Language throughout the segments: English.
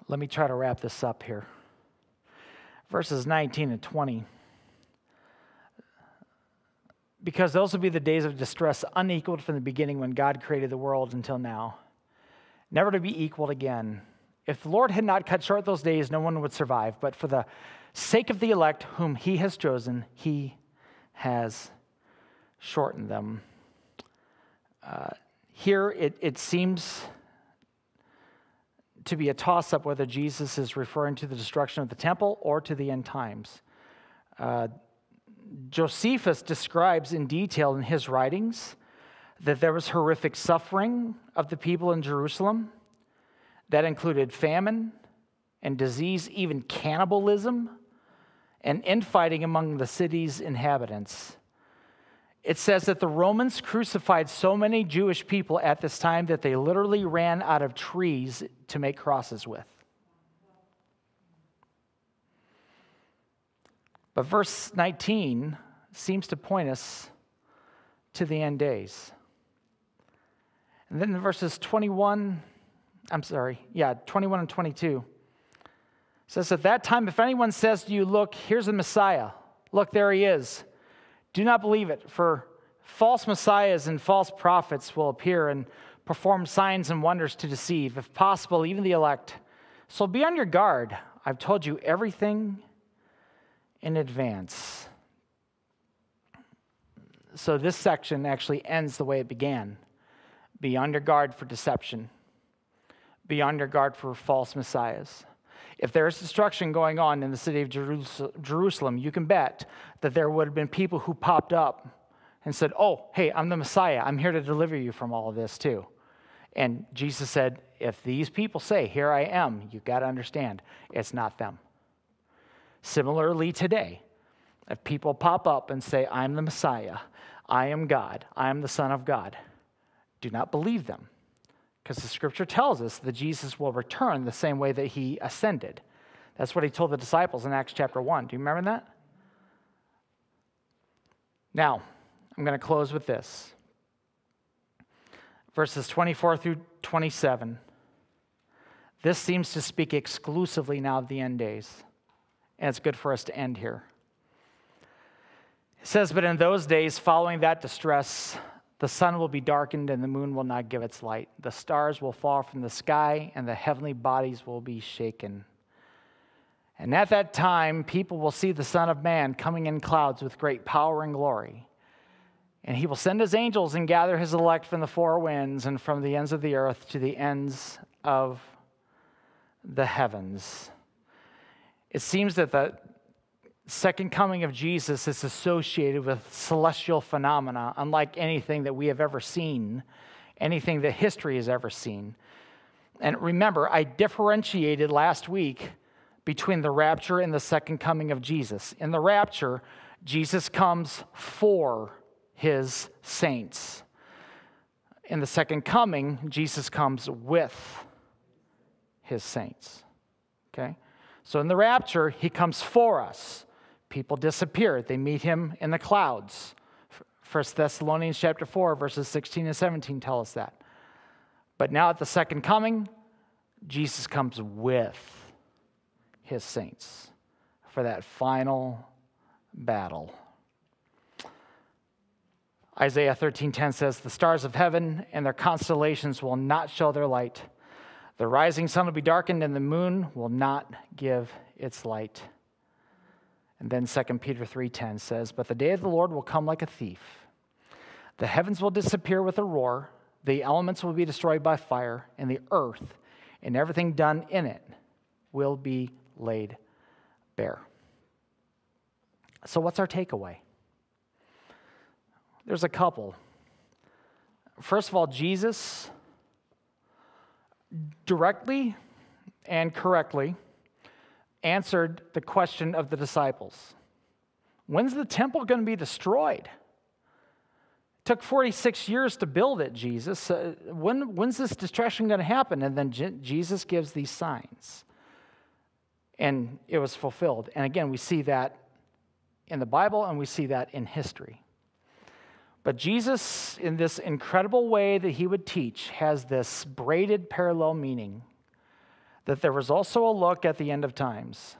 Let me try to wrap this up here. Verses 19 and 20. Because those will be the days of distress unequaled from the beginning when God created the world until now, never to be equaled again. If the Lord had not cut short those days, no one would survive. But for the sake of the elect whom he has chosen, he has shortened them. Here it seems to be a toss-up whether Jesus is referring to the destruction of the temple or to the end times. Josephus describes in detail in his writings that there was horrific suffering of the people in Jerusalem. That included famine and disease, even cannibalism, and infighting among the city's inhabitants. It says that the Romans crucified so many Jewish people at this time that they literally ran out of trees to make crosses with. But verse 19 seems to point us to the end days. And then in verses 21 and 22, it says, at that time, if anyone says to you, look, here's the Messiah. Look, there he is. Do not believe it, for false messiahs and false prophets will appear and perform signs and wonders to deceive, if possible, even the elect. So be on your guard. I've told you everything in advance. So this section actually ends the way it began. Be on your guard for deception. Be on your guard for false messiahs. If there is destruction going on in the city of Jerusalem, you can bet that there would have been people who popped up and said, oh, hey, I'm the Messiah. I'm here to deliver you from all of this too. And Jesus said, if these people say, here I am, you've got to understand, it's not them. Similarly today, if people pop up and say, I'm the Messiah, I am God, I am the Son of God, do not believe them. Because the scripture tells us that Jesus will return the same way that he ascended. That's what he told the disciples in Acts chapter 1. Do you remember that? Now, I'm going to close with this. Verses 24 through 27. This seems to speak exclusively now of the end days. And it's good for us to end here. It says, but in those days following that distress, the sun will be darkened and the moon will not give its light. The stars will fall from the sky and the heavenly bodies will be shaken. And at that time, people will see the Son of Man coming in clouds with great power and glory. And he will send his angels and gather his elect from the four winds and from the ends of the earth to the ends of the heavens. It seems that the second coming of Jesus is associated with celestial phenomena, unlike anything that we have ever seen, anything that history has ever seen. And remember, I differentiated last week between the rapture and the second coming of Jesus. In the rapture, Jesus comes for his saints. In the second coming, Jesus comes with his saints. Okay? So in the rapture, he comes for us. People disappear. They meet him in the clouds. 1 Thessalonians chapter 4, verses 16 and 17 tell us that. But now at the second coming, Jesus comes with his saints for that final battle. Isaiah 13:10 says, the stars of heaven and their constellations will not show their light. The rising sun will be darkened and the moon will not give its light. And then 2 Peter 3:10 says, but the day of the Lord will come like a thief. The heavens will disappear with a roar, the elements will be destroyed by fire, and the earth and everything done in it will be laid bare. So what's our takeaway? There's a couple. First of all, Jesus directly and correctly answered the question of the disciples. When's the temple going to be destroyed? It took 46 years to build it, Jesus. When's this destruction going to happen? And then Jesus gives these signs. And it was fulfilled. And again, we see that in the Bible and we see that in history. But Jesus, in this incredible way that he would teach, has this braided parallel meaning that there was also a look at the end of times.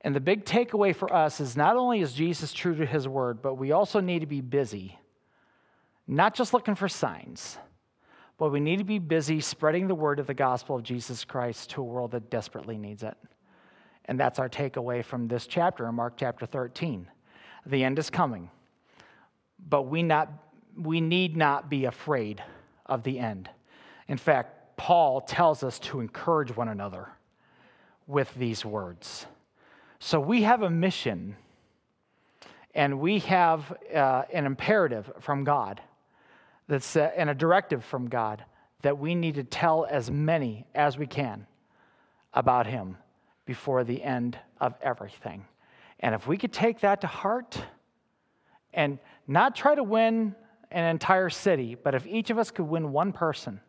And the big takeaway for us is not only is Jesus true to his word, but we also need to be busy, not just looking for signs, but we need to be busy spreading the word of the gospel of Jesus Christ to a world that desperately needs it. And that's our takeaway from this chapter in Mark chapter 13. The end is coming, but we need not be afraid of the end. In fact, Paul tells us to encourage one another with these words. So we have a mission, and we have an imperative from God, and a directive from God that we need to tell as many as we can about him before the end of everything. And if we could take that to heart and not try to win an entire city, but if each of us could win one person,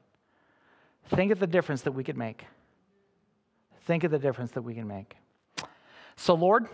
think of the difference that we could make. Think of the difference that we can make. So, Lord,